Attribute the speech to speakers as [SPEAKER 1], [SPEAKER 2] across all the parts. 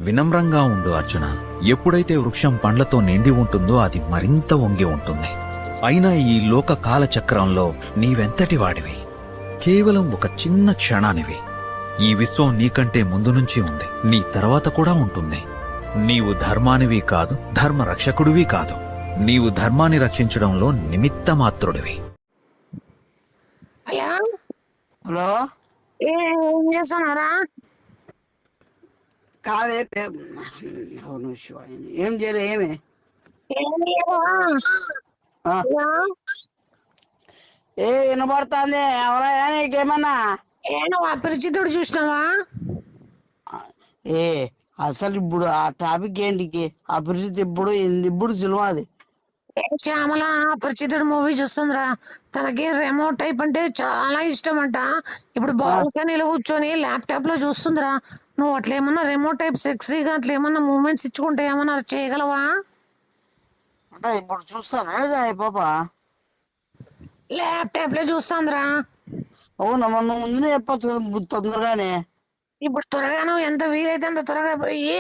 [SPEAKER 1] వినమ్రంగా ఉండు అర్జున. ఎప్పుడైతే వృక్షం పండ్లతో నిండి ఉంటుందో అది మరింత వంగి ఉంటుంది. అయినా ఈ లోక కాలచక్రంలో నీవెంతటి వాడివి? కేవలం ఒక చిన్న క్షణానివి. ఈ విశ్వం నీకంటే ముందు నుంచి ఉంది, నీ తర్వాత కూడా ఉంటుంది. నీవు ధర్మానివి కాదు, ధర్మ రక్షకుడివి కాదు. నీవు ధర్మాన్ని రక్షించడంలో నిమిత్త మాత్రుడివి.
[SPEAKER 2] హలో,
[SPEAKER 3] ఏం చేస్తున్నారా?
[SPEAKER 2] కాదే ఏం చేయలే. ఏమి వినబడుతుంది? ఎవరా నీకేమన్నా?
[SPEAKER 3] నువ్వు అపరిచితుడు చూసినావా?
[SPEAKER 2] అసలు ఇప్పుడు ఆ టాపిక్ ఏంటికి? అపరిచిత ఇప్పుడు సినిమా అది.
[SPEAKER 3] శ్యామల అపరిచితుడు మూవీ చూస్తుందిరా. తనకి రిమోట్ టైప్ అంటే చాలా ఇష్టం అంట. ఇప్పుడు బాల్కనీలో కూర్చొని ల్యాప్టాప్ లో చూస్తుందిరా. నువ్వు అట్లా ఏమన్నా రిమోట్ టైప్ సెక్సీగా అట్లా ఏమన్నా మూమెంట్స్ ఇచ్చుకుంటే ఏమన్నా చేయగలవా?
[SPEAKER 2] అంటే ఇప్పుడు చూస్తాను పాపా,
[SPEAKER 3] ల్యాప్టాప్ లో చూస్తుందిరా.
[SPEAKER 2] అవునా? మొన్న ముందు చెప్పచ్చు తొందరగానే.
[SPEAKER 3] ఇప్పుడు త్వరగా నువ్వు ఎంత వీలైతే అంత త్వరగా పోయి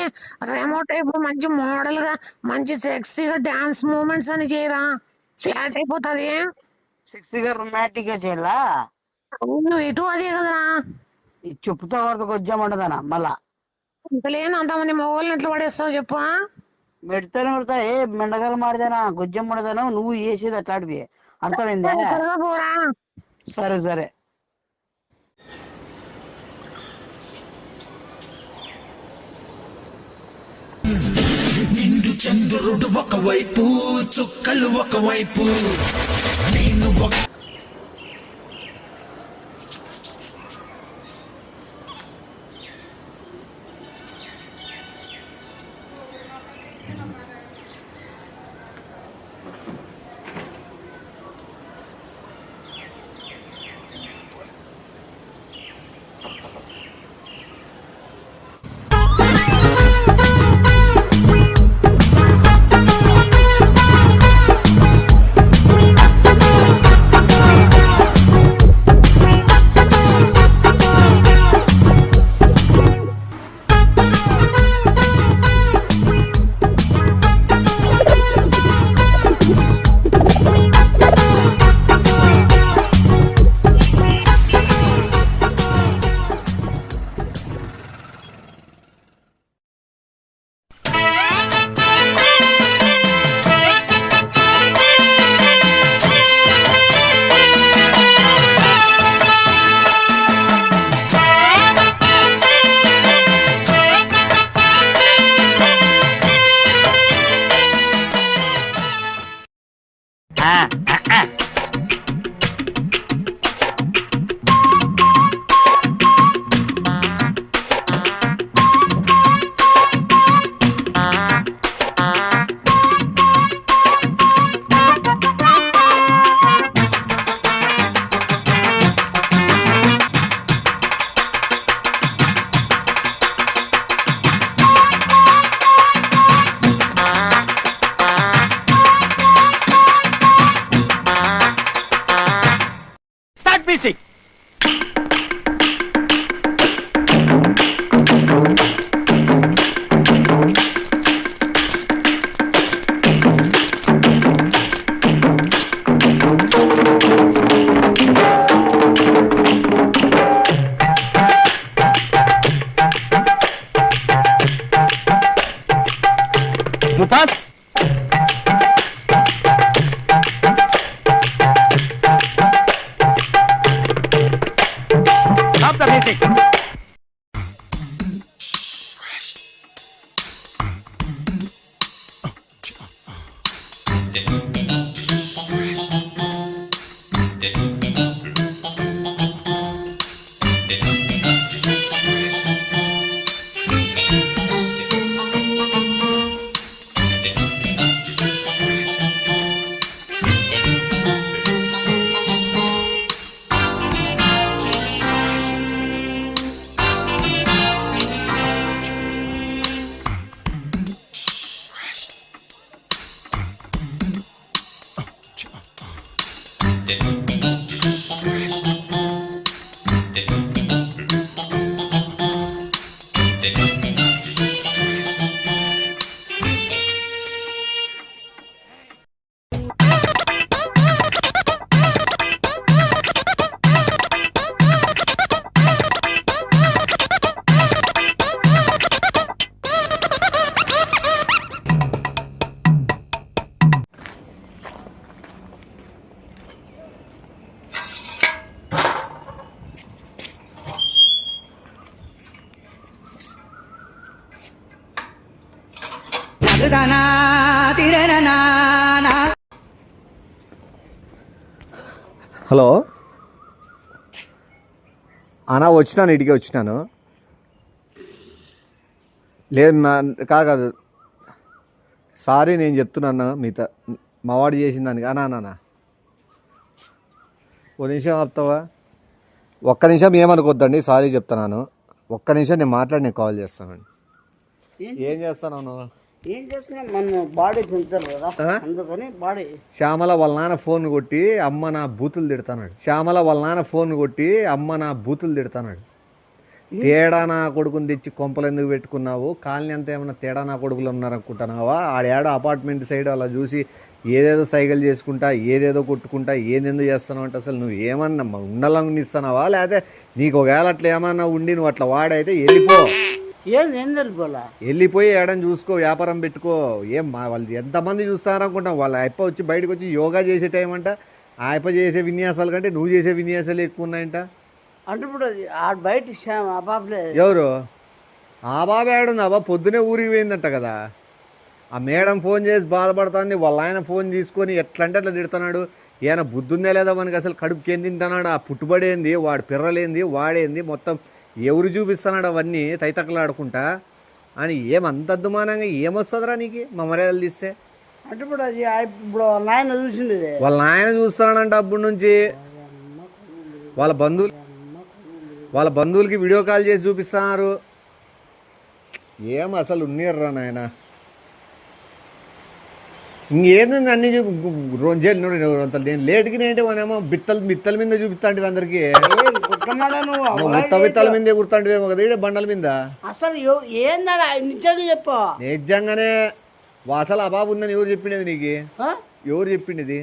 [SPEAKER 3] రిమోట్ టైప్ మంచి మోడల్ గా మంచి సెక్సీగా డాన్స్ మూమెంట్స్ అని చేయరా. ఫ్లాట్ అయిపోతుంది.
[SPEAKER 2] సెక్సీగా రొమాంటిక్ గా చేయాలా?
[SPEAKER 3] నువ్వు ఎటు అదే కదరా.
[SPEAKER 2] ఈ చెప్పుతో వరకు వచ్చామంటదానా మళ్ళా?
[SPEAKER 3] లేదు అంతమంది మగవాళ్ళని ఎట్లా పడేస్తావు చెప్పు.
[SPEAKER 2] మెడతానే పెడతా. మెండగాలు మాడిదానా, గుజ్జం పడదానా? నువ్వు చేసేది అట్లాంటివి అర్థమైందా?
[SPEAKER 3] పోరా.
[SPEAKER 2] సరే సరే.
[SPEAKER 4] నిండు చంద్రుడు ఒకవైపు, చుక్కలు ఒకవైపు, నేను
[SPEAKER 5] music. Mutas. Stop the music.
[SPEAKER 6] Hello అన్నా, వచ్చినాను, ఇంటికి వచ్చినాను. లేదు కాదు, సారీ నేను చెప్తున్నాను మీతో, మావాడు చేసిన దానికి. అన్నా ఓ నిమిషం ఆపుతావా? ఒక్క నిమిషం ఏమనుకోద్దండి, సారీ చెప్తున్నాను. ఒక్క నిమిషం నేను మాట్లాడి నేను కాల్ చేస్తానండి. ఏం చేస్తాను నువ్వు?
[SPEAKER 2] ఏం చేస్తున్నా, మన బాడీ పెంచారు కదా, అందుకని బాడీ.
[SPEAKER 6] శ్యామల వాళ్ళ నాన్న ఫోన్ కొట్టి అమ్మ నా బూతులు తిడతాడు. శ్యామల వాళ్ళ నాన్న ఫోన్ కొట్టి అమ్మ నా బూతులు తిడతాడు. తేడా నా కొడుకుని తెచ్చి కొంపలు ఎందుకు పెట్టుకున్నావు? కాలనీ అంతా ఏమన్నా తేడా నా కొడుకులు ఉన్నారనుకుంటున్నావా? ఆడేడో అపార్ట్మెంట్ సైడ్ అలా చూసి ఏదేదో సైకిల్ చేసుకుంటా, ఏదేదో కొట్టుకుంటా, ఏదెందుకు చేస్తున్నావు అంటే అసలు నువ్వు ఏమన్నా ఉండాలని ఇస్తున్నావా? లేకపోతే నీకు ఒకవేళ అట్లా ఏమన్నా ఉండి నువ్వు అట్లా వాడైతే వెళ్ళిపో.
[SPEAKER 2] ఏం తెలిపోలా,
[SPEAKER 6] వెళ్ళిపోయి ఏడని చూసుకో, వ్యాపారం పెట్టుకో. వాళ్ళు ఎంతమంది చూస్తారనుకుంటాం? వాళ్ళ అప్ప వచ్చి బయటకు వచ్చి యోగా చేసే టైం అంట. ఆ అప్ప చేసే విన్యాసాల కంటే నువ్వు చేసే విన్యాసాలు ఎక్కువ ఉన్నాయంట.
[SPEAKER 2] అంటే ఇప్పుడు బయట ఆ బాబులే.
[SPEAKER 6] ఎవరు ఆ బాబు? ఏడుంది ఆ బాబు? పొద్దునే ఊరికి పోయిందంట కదా. ఆ మేడం ఫోన్ చేసి బాధపడుతుంది, వాళ్ళ ఆయన ఫోన్ తీసుకొని ఎట్లా అంటే అట్లా తిడుతున్నాడు. ఏమైనా బుద్ధుందే లేదా మనకి? అసలు కడుపుకి ఏం తింటున్నాడు? ఆ పుట్టుబడేంది, వాడు పిర్రలేంది, వాడేంది, మొత్తం ఎవరు చూపిస్తున్నాడు అవన్నీ తైతక్కలాడుకుంటా అని. ఏమంత అద్దుమానంగా ఏమొస్తుందిరా నీకు మా మర్యాదలు తీస్తే?
[SPEAKER 2] అంటే ఇప్పుడు అది ఇప్పుడు వాళ్ళ నాయన చూసింది,
[SPEAKER 6] వాళ్ళ నాయన చూస్తున్నాడంట అప్పటి నుంచి. వాళ్ళ బంధువులకి వీడియో కాల్ చేసి చూపిస్తున్నారు. ఏం అసలు ఉన్నీర్రా నాయన. ఇంకేంది అన్ని నేను లేట్కి నేంటే వానేమో బిత్తల మీద చూపిస్తాంటివి అందరికి. బిత్తల మీదే గుర్తాంటివేమో కదా ఈడే బండల మీద.
[SPEAKER 2] అసలు ఏందా నిజంగా చెప్పు.
[SPEAKER 6] నిజంగానే అసలు ఆ బాబు ఉందని ఎవరు చెప్పిండేది నీకు? ఎవరు చెప్పిండేది?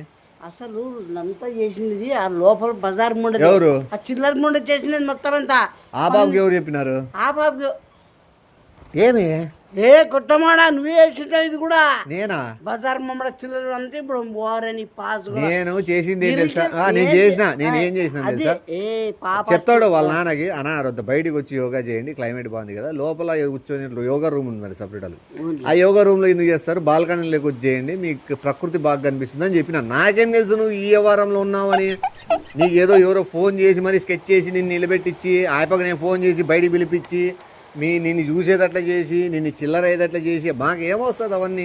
[SPEAKER 2] అసలు అంతా చేసినది ఆ లోపల బజార్ ముండ.
[SPEAKER 6] ఎవరు?
[SPEAKER 2] ఆ చిల్లర ముండ చేసినది మొత్తం అంతా.
[SPEAKER 6] ఆ బాబుకి ఎవరు చెప్పినారు?
[SPEAKER 2] ఆ బాబు
[SPEAKER 6] ఏమి
[SPEAKER 2] కుట్టమాడా నువ్వే చేసినావు. ఇది కూడా
[SPEAKER 6] నేనా?
[SPEAKER 2] బజార్ మమ్మడ చిల్లర అంతా ఇప్పుడు ఓరని పాస్.
[SPEAKER 6] నేను చేసింది ఏం తెలుసా? నేను ఏం చేసిన తెలుసా? చెప్తాడు వాళ్ళ నాన్నకి, అన్న రొద్ద బయటికి వచ్చి యోగా చేయండి, క్లైమేట్ బాగుంది కదా, లోపల కూర్చొని యోగా రూమ్ ఉంది మరి సపరేట్. ఆ యోగా రూమ్ లో ఎందుకు చేస్తారు? బాల్కనీలోకి వచ్చి చేయండి, మీకు ప్రకృతి బాగా కనిపిస్తుంది అని చెప్పిన. నాకేం తెలుసు నువ్వు ఈ వ్యవహారంలో ఉన్నావని? నీకు ఎవరో ఫోన్ చేసి మరి స్కెచ్ చేసి నిన్ను నిలబెట్టించి, ఆయపక నేను ఫోన్ చేసి బయటికి పిలిపించి నిన్ను చూసేదట్లా చేసి, నిన్ను చిల్లర అయ్యేదట్లా చేసి మాకు ఏమొస్తుంది అవన్నీ?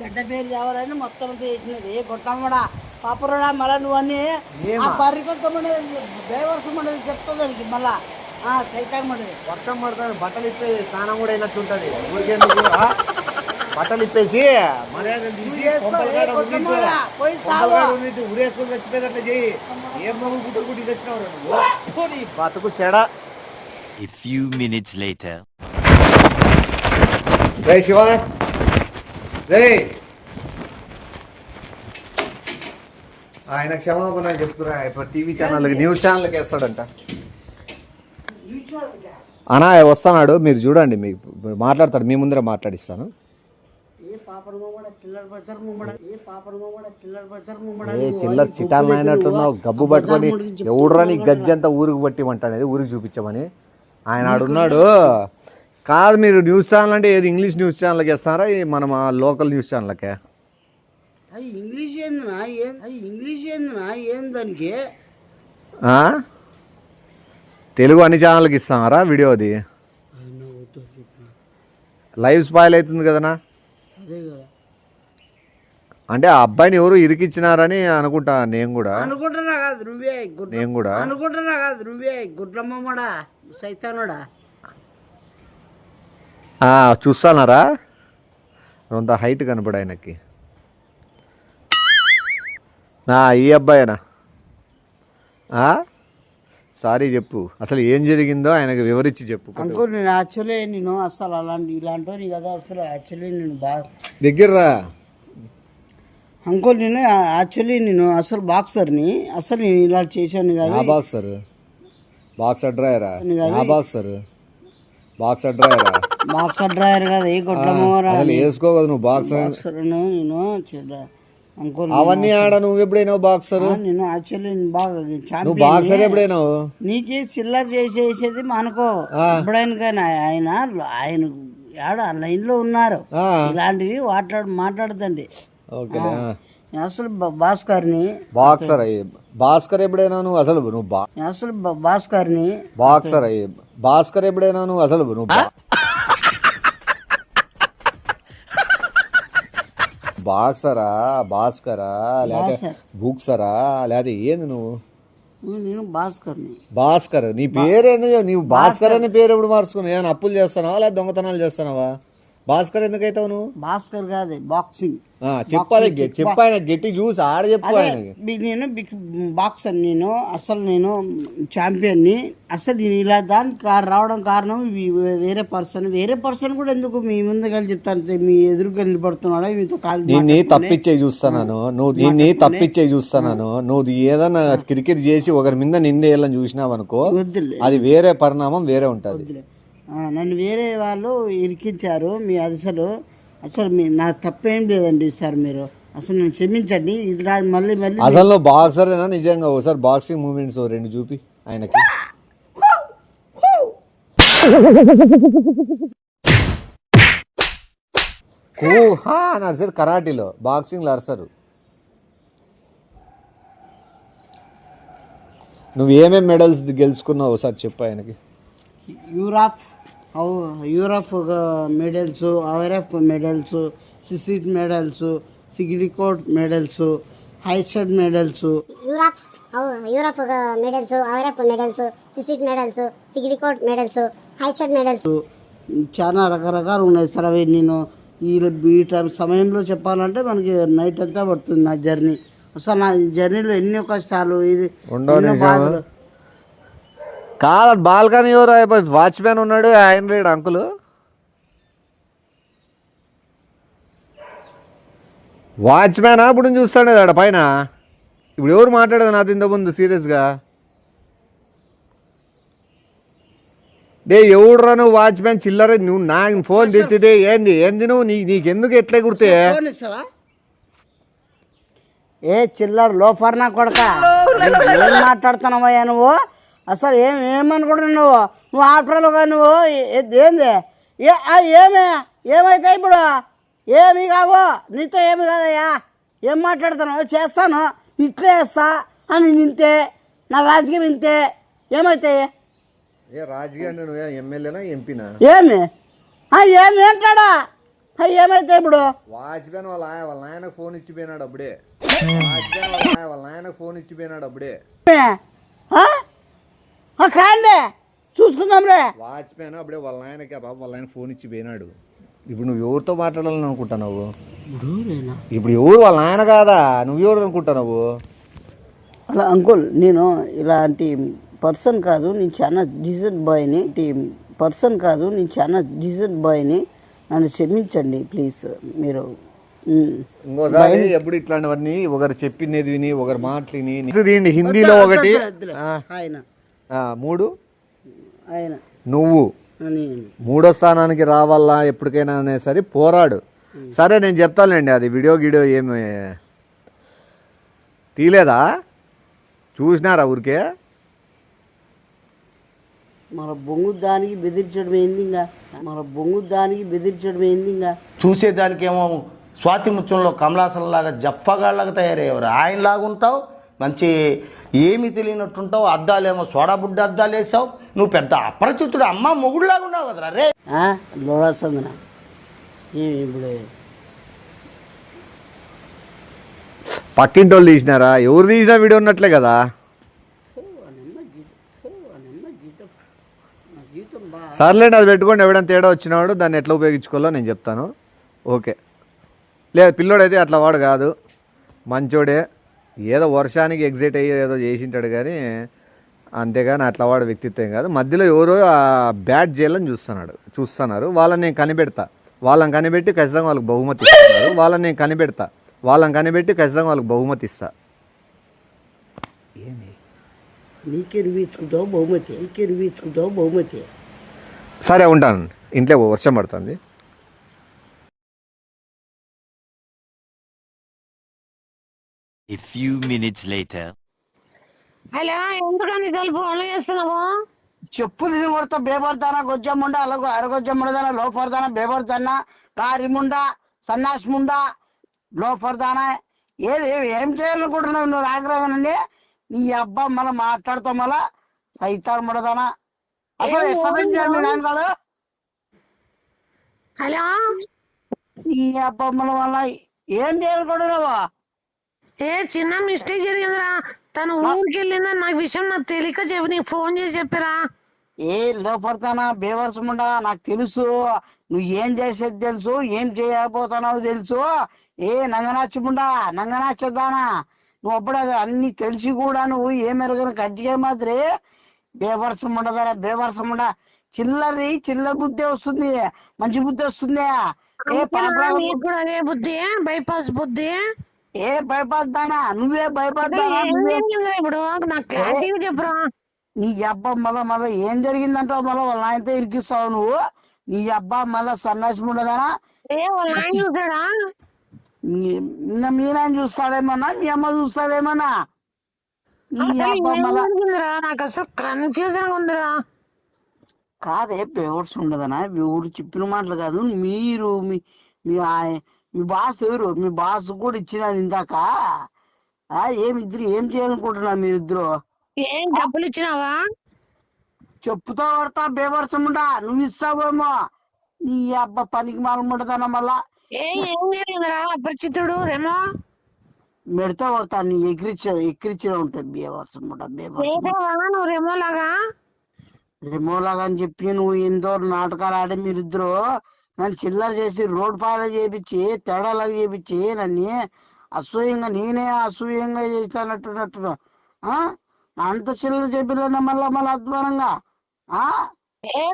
[SPEAKER 2] చెడ్డ పేరు కావాలని మొత్తం చేసినది. కొట్టమ్మడా పాపరా మళ్ళా నువ్వు అన్నీ పరికొత్తమని డ్రైవర్స్ మండలి చెప్తుందానికి మళ్ళా సైతాన్ మండలి.
[SPEAKER 6] వర్షం పడుతుంది, బట్టలు ఇప్పేసి స్నానం కూడా అయినట్టుంటది. ఊరికేందుకు బట్టలు ఇప్పేసి ఊరేసుకొని చచ్చిపోయేదట్లా చేయి. ఏం మగు గుట్టు గుట్టి తెచ్చినావు నీ బతుకు చెడ.
[SPEAKER 7] A few minutes later.
[SPEAKER 6] రే శివ, రే ఆయన క్షమాపణ చెప్తురా. ఇప్పుడు టీవీ ఛానల్కి, న్యూస్ ఛానల్కి వేస్తాడంట. అనా వస్తున్నాడు, మీరు చూడండి, మీకు మాట్లాడతాడు, మీ ముందర మాట్లాడిస్తాను. చిల్లర చిటాలు అయినట్టున్నావు, గబ్బు పట్టుకొని ఎవడురా నీ గజ్జంతా ఊరికి పట్టిమంటానేది, ఊరికి చూపించమని. ఆయన ఆడున్నాడు. కాదు, మీరు న్యూస్ ఛానల్ అంటే ఏది ఇంగ్లీష్ న్యూస్ ఛానల్కి వేస్తారా మనం లోకల్ న్యూస్ ఛానల్కే?
[SPEAKER 2] ఇంగ్లీష్ ఏందినా ఏం దానికి?
[SPEAKER 6] తెలుగు అన్ని ఛానల్కి ఇస్తామారా వీడియో? అది లైవ్ స్పాయిల్ అవుతుంది కదనా.
[SPEAKER 2] అదే కదా,
[SPEAKER 6] అంటే ఆ అబ్బాయిని ఎవరు ఇరికిచ్చినారని అనుకుంటా. నేను కూడా
[SPEAKER 2] అనుకుంటున్నా కాదు నువ్వే,
[SPEAKER 6] నేను కూడా
[SPEAKER 2] అనుకుంటున్నా కాదు నువ్వే, గుడ్లమ్మడా సైతానుడా.
[SPEAKER 6] చూస్తానారా కొంత హైట్ కనపడు ఆయనకి. ఈ అబ్బాయినా? సారీ చెప్పు, అసలు ఏం జరిగిందో ఆయనకు వివరించి చెప్పు.
[SPEAKER 2] అంకుల్ నేను యాక్చువల్లీ నేను అసలు ఇలాంటి కదా, అసలు యాక్చువల్లీ నేను బాగా
[SPEAKER 6] దగ్గరరా
[SPEAKER 2] అంకుల్. నేను యాక్చువల్లీ అసలు బాక్సర్ని, అసలు నేను ఇలా చేశాను కదా.
[SPEAKER 6] బాక్సర్ డ్రైవరా? బాక్సర్ డ్రైవర్
[SPEAKER 2] కదా, ఏ కొట్టమోరా
[SPEAKER 6] వేసుకో కదా నువ్వు. బాక్సర్
[SPEAKER 2] నేను అంకుల్
[SPEAKER 6] అవన్నీ ఆడ నువ్వు ఎప్పుడైనా బాక్సర్
[SPEAKER 2] నేను యాక్చువల్లీ బాగా
[SPEAKER 6] నువ్వు బాక్సర్
[SPEAKER 2] ఛాంపియన్
[SPEAKER 6] ఎప్పుడైనా
[SPEAKER 2] నీకే చిల్లర చేసేసేది అనుకో ఎప్పుడైనా కానీ ఆయన ఆడ లైన్ లో ఉన్నారు ఇలాంటివి మాట్లాడుతండి
[SPEAKER 6] ఓకే
[SPEAKER 2] అసలు భాస్కర్ని
[SPEAKER 6] భాస్కర్ ఎప్పుడైనా నువ్వు అసలు
[SPEAKER 2] అసలు భాస్కర్ని
[SPEAKER 6] భాస్కర్ ఎప్పుడైనా నువ్వు అసలు భాస్కరా లేదా బుక్సరా లేదా ఏంది నువ్వు
[SPEAKER 2] నేను భాస్కర్ని
[SPEAKER 6] భాస్కర్ నీ పేరేందో నీవు భాస్కర్ అనే పేరు ఎప్పుడు మార్చుకున్నావు ఏమైనా అప్పులు చేస్తున్నావా లేదా దొంగతనాలు చేస్తున్నావా భాస్కర్ ఎందుకైతావు నువ్వు
[SPEAKER 2] భాస్కర్ కాదు బాక్సింగ్
[SPEAKER 6] చెప్పాలి ఆయన గట్టి చూసి ఆడ చెప్పు ఆయనకి
[SPEAKER 2] నేను బాక్సర్ అసలు నేను ఛాంపియన్ని అసలు నేను ఇలా దానికి రావడం కారణం వేరే పర్సన్ కూడా ఎందుకు మీ ముందు కలిసి చెప్తాను మీ ఎదురుగా నిలబడుతున్నాడా మీతో
[SPEAKER 6] నిన్ను తప్పించే చూస్తున్నాను నువ్వు ఏదన్నా క్రికెట్ చేసి ఒకరి మీద నిందేయాలని చూసినావు అనుకో అది వేరే పరిణామం వేరే ఉంటుంది
[SPEAKER 2] నన్ను వేరే వాళ్ళు ఇరికించారు మీ అసలు నా తప్పేం లేదండి సార్ మీరు అసలు నన్ను క్షమించండి ఇలా మళ్ళీ
[SPEAKER 6] అసలు బాక్సరేనా నిజంగా ఒకసారి బాక్సింగ్ మూమెంట్స్ రెండు చూపి ఆయనకి నడిచేది కరాటీలో బాక్సింగ్లో అరసరు నువ్వు ఏమేమి మెడల్స్ గెలుచుకున్నావు ఒకసారి చెప్పు ఆయనకి
[SPEAKER 2] యూరప్ మెడల్స్ ఆర్ఎఫ్ మెడల్స్ సిసిట్ మెడల్స్ సిగ్రికోట్ మెడల్స్ హైసెడ్ medals
[SPEAKER 8] Europe medals RF medals సిసిట్ మెడల్స్ సిగ్రికోట్ మెడల్స్ హైసెడ్ మెడల్స్
[SPEAKER 2] చాలా రకరకాలు ఉన్నాయి సార్ అవి నేను ఈ టైం సమయంలో చెప్పాలంటే మనకి నైట్ అంతా పడుతుంది నా జర్నీ అసలు నా జర్నీలో ఎన్నో కష్టాలు ఇది బాధలు
[SPEAKER 6] కాదు బాల్కనీ ఎవరు వాచ్మ్యాన్ ఉన్నాడు ఆయన లేడు అంకుల్ వాచ్మ్యాన్ ఇప్పుడు చూస్తాడు ఆడ పైన ఇప్పుడు ఎవరు మాట్లాడదు నాది ఇంతకుముందు సీరియస్గా ఎవడురా నువ్వు వాచ్మ్యాన్ చిల్లర నువ్వు నాకు ఫోన్ తెచ్చితే ఏంది నువ్వు నీకెందుకు ఎట్లా గుర్తే
[SPEAKER 2] చిల్లర లోఫర్ నా కొడక ఏం మాట్లాడుతున్నావయ్యా నువ్వు అసలు ఏమనుకుంటున్నావు నువ్వు ఆఫ్టర్లుగా నువ్వు ఏంది ఏమైతే ఇప్పుడు ఏమి కావు నీతో ఏమి కాదయ్యా ఏం మాట్లాడుతున్నావు చేస్తాను ఇట్లే చేస్తా అని నింతే నా రాజకీయం ఇంతే ఏమవుతాయి
[SPEAKER 6] రాజకీయం ఎమ్మెల్యేనా ఎంపీనా
[SPEAKER 2] ఏమి ఏంటాడా ఏమైతే ఇప్పుడు
[SPEAKER 6] వాచ్మ్యాన్ వాళ్ళ నాయనకు ఫోన్ ఇచ్చిపోయినాడు అప్పుడే
[SPEAKER 2] కాండే చూసుకుందాంలే
[SPEAKER 6] వాచ్మ్యాన్ అప్పుడే వాళ్ళ నాయన ఫోన్ ఇచ్చిపోయినాడు ఇప్పుడు నువ్వు ఎవరితో మాట్లాడాలని అనుకుంటున్నావు ఇప్పుడు ఎవరు వాళ్ళ నాయన కాదా నువ్వు ఎవరు అనుకుంటున్నావు
[SPEAKER 2] అలా అంకుల్ నేను ఇలాంటి పర్సన్ కాదు నేను చాలా డీసెంట్ బాయ్ని నన్ను క్షమించండి ప్లీజ్ మీరు
[SPEAKER 6] ఇంకోసారి ఎప్పుడు ఇట్లాంటివన్నీ ఒకరు చెప్పినది విని ఒకరు మాటలు హిందీలో ఒకటి మూడు
[SPEAKER 2] ఆయన
[SPEAKER 6] నువ్వు మూడో స్థానానికి రావాలా ఎప్పటికైనా అనే సరే పోరాడు సరే నేను చెప్తానులేండి అది వీడియో ఏమి తీలేదా చూసినారా ఊరికే
[SPEAKER 2] మన బొంగు దానికి బెదిరించడం ఏంది ఇంకా
[SPEAKER 9] చూసేదానికేమో స్వాతి ముత్యంలో కమలాసనలాగా జఫ్ఫగాళ్ళగా తయారయ్యేవారు ఆయనలాగా ఉంటావు మంచి ఏమీ తెలియనట్టుంటావు అద్దాలేమో సోడా బుడ్డ అద్దాలు వేసావు నువ్వు పెద్ద అపరిచితుడు అమ్మ మొగుడులాగా ఉన్నావు కదరా రే
[SPEAKER 2] లోడాసందన ఇప్పుడు
[SPEAKER 6] పక్కింటి వాళ్ళు తీసినారా ఎవరు తీసినా వీడియో ఉన్నట్లే కదా సర్లేండి అది పెట్టుకోండి ఎవడైనా తేడా వచ్చినాడు దాన్ని ఎట్లా ఉపయోగించుకోవాలో నేను చెప్తాను ఓకే లేదు పిల్లోడైతే అట్లా వాడు కాదు మంచోడే ఏదో వర్షానికి ఎగ్జైట్ అయ్యి ఏదో చేసింటాడు కానీ అంతేగాని అట్లా వాడు వ్యక్తిత్వం కాదు మధ్యలో ఎవరో బ్యాట్ చేయాలని చూస్తున్నారు వాళ్ళని నేను కనిపెడతా వాళ్ళని కనిపెట్టి ఖచ్చితంగా వాళ్ళకి బహుమతి ఇస్తున్నారు వాళ్ళని కనిపెట్టి ఖచ్చితంగా వాళ్ళకి బహుమతి ఇస్తా
[SPEAKER 2] నీకే నువ్వు బహుమతి
[SPEAKER 6] సరే ఉంటాను ఇంట్లో వర్షం పడుతుంది
[SPEAKER 7] A few minutes later.
[SPEAKER 3] Hello, ఎందుకని సెల్ ఫోన్లు చేస్తున్నావు?
[SPEAKER 2] చెప్పు తిని కొడతా బేబర్దానా గొజ్జమ్ముండా అలాగో అరగొజ్జమ్ముండదానా లోఫర్దానా బేబర్దానా కారిముండా సన్నాసిముండా లోఫర్దానా ఏది ఏం చేయాలనుకుంటున్నావు నువ్వు రాగరాగానండి? నీ అబ్బా మళ్ళీ మాట్లాడుతావు మళ్ళా సైతాన్ ముడదానా అసలు ఎట్లా పెంచారు మీ నాన్నగాడు?
[SPEAKER 3] హలో,
[SPEAKER 2] నీ అబ్బా మళ్ళీ ఏం చేయాలనుకుంటున్నావా?
[SPEAKER 3] చిన్న మిస్టేక్ జరిగిందిరా. తను ఊరికి వెళ్ళిందని నాకు విషయం నాకు తెలియక చెప్పి నీకు ఫోన్ చేసి చెప్పిరా.
[SPEAKER 2] లోపడతానా బేవర్స్ ముండా నాకు తెలుసు, నువ్వు ఏం చేసేది తెలుసు, ఏం చేయబోతున్నావు తెలుసు. నంగనాచుముండా నంగనాచదానా నువ్వు అప్పుడు అన్ని తెలిసి కూడా నువ్వు ఏమెరగని గజ్జిగా మాదిరి బేవర్స్ ఉండదా బేవర్స్ ఉండ చిల్లర బుద్ధి వస్తుంది, మంచి బుద్ధి వస్తుంది.
[SPEAKER 3] నీకు కూడా అదే బుద్ధి, బైపాస్ బుద్ధి.
[SPEAKER 2] బైపాస్ దానా నువ్వే బైపాస్ దానా
[SPEAKER 3] ఇప్పుడు నాకు క్లారిటీగా చెప్పురా.
[SPEAKER 2] నీ అబ్బా మళ్ళా ఏం జరిగిందంటావు? మళ్ళీ వాళ్ళ ఆయనతో ఇరికిస్తావు నువ్వు. నీ అబ్బా మళ్ళా సన్నాసి ఉండదానా?
[SPEAKER 3] వాళ్ళ ఆయన చూసాడా?
[SPEAKER 2] మీ నాయన చూస్తాడేమన్నా, మీ అమ్మ చూస్తాడేమన్నా? నీ అబ్బా మళ్ళా
[SPEAKER 3] నాకు అసలు కన్ఫ్యూజన్ ఉందిరా.
[SPEAKER 2] కాదే బేవర్స్ ఉండదనా? ఊరు చెప్పిన మాటలు కాదు. మీరు మీ బాస్ ఎవరు? మీ బాస్ కూడా ఇచ్చినాడు ఇందాక. ఇద్దరు ఏం చేయాలనుకుంటున్నారు మీరిద్దరు?
[SPEAKER 3] ఏం డబ్బులు ఇచ్చినావా?
[SPEAKER 2] చెప్పుతో పడతా బేవర్స్ ఉండా, నువ్వు ఇస్తావేమో. నీ అబ్బా పనికి మాలముండదనా మళ్ళా
[SPEAKER 3] ఏం జరిగిందిరా? అపరిచితుడు రేమో
[SPEAKER 2] మెడతా పడతా నీ ఎక్కిరిచ్చిన ఉంటుంది బేవర్స్ ఉండా.
[SPEAKER 3] నువ్వు రేమో లాగా
[SPEAKER 2] రిమోలాగా అని చెప్పి నువ్వు ఎంతో నాటకాలు ఆడి మీరిద్దరు నన్ను చిల్లర చేసి రోడ్ పాల చేపించి తేడాలాగా చేపించి నన్ను అసూయంగా చేస్తానట్టున్నట్టు అంత చిల్లర చేపిల్లన్నా మళ్ళా అధ్వానంగా.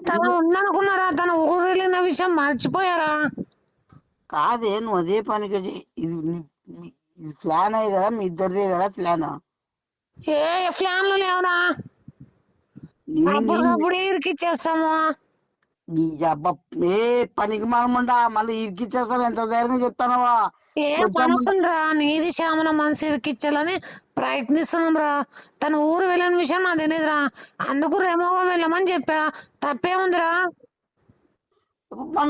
[SPEAKER 3] తను ఉందనుకున్నారా? తను ఊరు వెళ్ళిన విషయం మర్చిపోయారా?
[SPEAKER 2] కాదే నువ్వు అదే పనికి ఇది ప్లాన్ అయ్యి కదా, మీ ఇద్దరిదే కదా ప్లాన్.
[SPEAKER 3] ప్లాన్లు లేవురా, అప్పుడు ఇరికిచ్చేస్తాము.
[SPEAKER 2] నీ అబ్బా పనికి మనముండా మళ్ళీ ఇరికిచ్చేస్తాను. ఎంత ధైర్యం చెప్తానవా?
[SPEAKER 3] మనసురా నీది శ్యామల మనసు ఇరికిచ్చాలని ప్రయత్నిస్తున్నాం రా. తను ఊరు వెళ్ళిన విషయం నాకు తెలియదురా, అందుకు రెమోగా వెళ్ళమని చెప్పా. తప్పేముందిరా?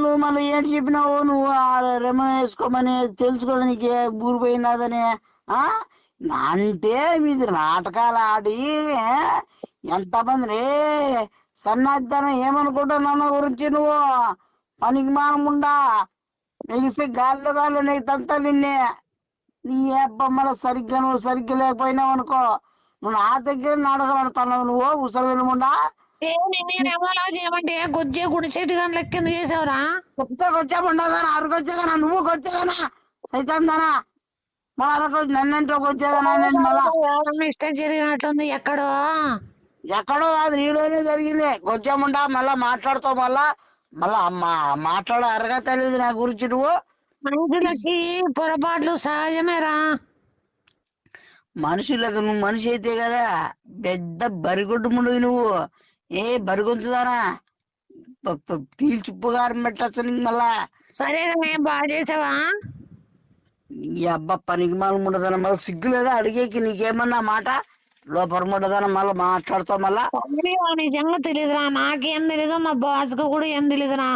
[SPEAKER 2] నువ్వు మళ్ళీ ఏంటి చెప్పినావు? నువ్వు రెమో వేసుకోమని తెలుసుకోవాలి నీకు ఊరు పోయినాదని. అంటే మీది నాటకాలు ఆడి ఎంతమంది సన్నాద్దానం ఏమనుకుంటున్నావు నా గురించి? నువ్వు పనికి మానముండా నెగిసి గాల్లో నీతంతా నిన్నే. నీ అబ్బమ్మల నువ్వు సరిగ్గా లేకపోయినావు అనుకో, నువ్వు నా దగ్గర నాటకం ఆడుతున్నావు. నువ్వు ఉసరు వెళ్ళముండా
[SPEAKER 3] చేయమంటే గొజ్జే గుడిచెట్టు కానీ లెక్క ఎందుకు చేసావురా?
[SPEAKER 2] వచ్చాముండదానా? అరకొచ్చేదానా? నువ్వు వచ్చేదానా? సైతాందానా? మళ్ళీ నన్నంటోకి వచ్చేదానా? నేను మళ్ళా
[SPEAKER 3] మిస్టేక్ జరిగినట్లుంది. ఎక్కడో
[SPEAKER 2] కాదు, నీలోనే జరిగింది. గొజ్జముండా మళ్ళా మాట్లాడుతావు. మళ్ళా మాట్లాడ అరగా తెలియదు నా గురించి. నువ్వు
[SPEAKER 3] మనుషులకి పొరపాట్లు సహజమేరా.
[SPEAKER 2] మనుషులకు నువ్వు మనిషి అయితే కదా, పెద్ద బరిగొడ్డు ముందు నువ్వు. బరిగొంతుదానా? తీల్చిప్పుగారం పెట్టచ్చు నీకు మళ్ళా.
[SPEAKER 3] సరే బాగా చేసావా?
[SPEAKER 2] ఈ అబ్బా పనికి మాల ఉండదన మళ్ళీ సిగ్గు లేదా అడిగేకి? నీకేమన్నా మాట లోపల ఉండదన మళ్ళీ మాట్లాడుతావు మళ్ళా.
[SPEAKER 3] నిజంగా తెలీదురా, నాకేం తెలీదు, మా బాస్ కు కూడా ఏం తెలీదురా.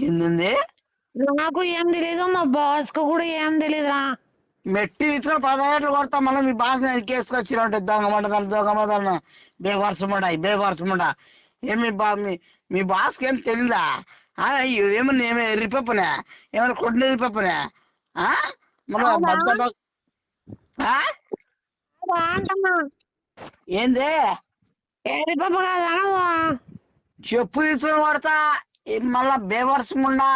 [SPEAKER 2] ఏంది?
[SPEAKER 3] నాకు ఏం తెలీదు, మా బాస్ కు కూడా ఏం తెలీదురా.
[SPEAKER 2] మెట్టి తీసుకొని 10 ఏళ్ళు కొడతా. మళ్ళీ మీ బాస్ నేను కేసుకొచ్చిన ఉంటుంది. దొంగమంట బేవర్సముండా ఏమి మీ బాస్కి ఏం తెలీదా? ఏమన్నా ఎర్రిపప్పునే? ఏమన్నా కొట్టిన ఎర్రిపప్పునే? ఏంది?
[SPEAKER 3] ఎర్రిపప్పు కాదా?
[SPEAKER 2] చెప్పు తీసుకొని కొడతా మళ్ళా బేవర్సముండా.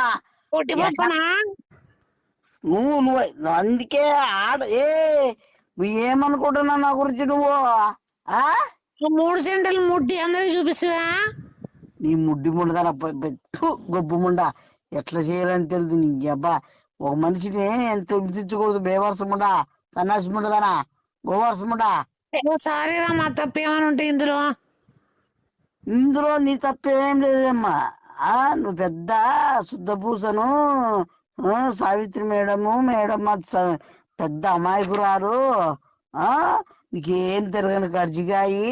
[SPEAKER 2] నువ్వు అందుకే నువ్వు ఏమనుకుంటున్నావు నా గురించి? నువ్వు
[SPEAKER 3] 3 సెంటర్లు ముడ్డి అందరికి చూపిస్తువా?
[SPEAKER 2] నీ ముడ్డి ముండదా గొబ్బు ముండా ఎట్లా చేయాలని తెలుసు నీ అబ్బా. ఒక మనిషిని ఎంత హింసించకూడదు. బేవర్సముండా సన్నాసి ముండదానా గోవర్సముండా.
[SPEAKER 3] సారీరా, మా తప్పు ఏమైనా ఉంటే ఇందులో
[SPEAKER 2] నీ తప్పేం లేదమ్మా. నువ్వు పెద్ద శుద్ధ పూసను సావిత్రి మేడము పెద్ద అమాయకురాలు. నీకేం తిరగని ఖర్చుగాయి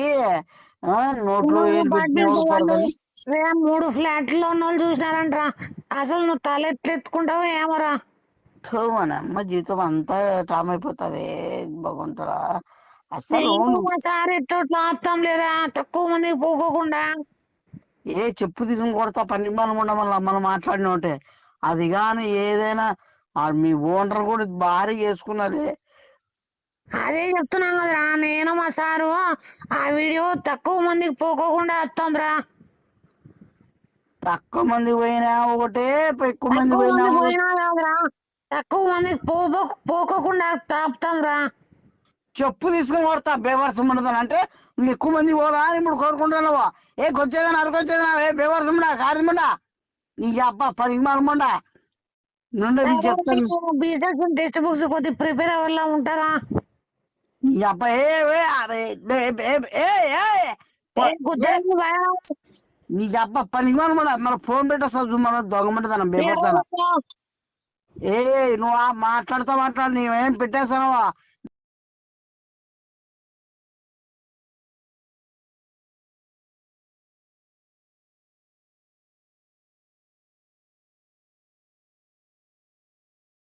[SPEAKER 2] నోట్లో ఏం పెట్టుకోవాలి.
[SPEAKER 3] 3 ఫ్లాట్లో ఉన్న వాళ్ళు చూసినారంటరా. అసలు నువ్వు తల ఎట్లెత్తుకుంటావో ఏమోరా.
[SPEAKER 2] మన అమ్మ జీవితం అంతా టామ్ అయిపోతుంది బాగుంటారా. అసలు
[SPEAKER 3] సార్ ఎట్లా ఆపుతాం లేరా తక్కువ మంది పోకోకుండా.
[SPEAKER 2] చెప్పు తీసుకుని కొడతా పని మనం మాట్లాడిన ఉంటే అది కానీ ఏదైనా మీ ఓనర్ కూడా భారీ చేసుకున్నదే.
[SPEAKER 3] అదే చెప్తున్నాం కదరా నేను మా సారు. ఆ వీడియో తక్కువ మందికి పోకోకుండా వస్తాం రా.
[SPEAKER 2] తక్కువ మంది పోయినా ఒకటే ఎక్కువ మంది పోయినా
[SPEAKER 3] కాదురా, తక్కువ మందికి పోకోకుండా తాపుతాం రా.
[SPEAKER 2] చెప్పు తీసుకుని కొడతా బేవర్స్ ఉండదని. అంటే నువ్వు ఎక్కువ మంది పోదా అని ఇప్పుడు కోరుకుంటున్నావా? కొచ్చేదని అరకొచ్చేదనా బేవర్స్ ఉండా కారణమండా నీ అబ్బా పరిమాణమండా నుండి చెప్తాను.
[SPEAKER 3] బీసెక్స్ టెక్స్ట్ బుక్స్ కొద్దిగా ప్రిపేర్ అవ్వాలా ఉంటారా
[SPEAKER 2] నీ అబ్బా నీ అబ్బా పరిమాణమండా మన ఫోన్ పెట్టేస్తా మన దొంగమంటే బేవర్తానా. నువ్వు మాట్లాడుతా నీవేం పెట్టేస్తానవా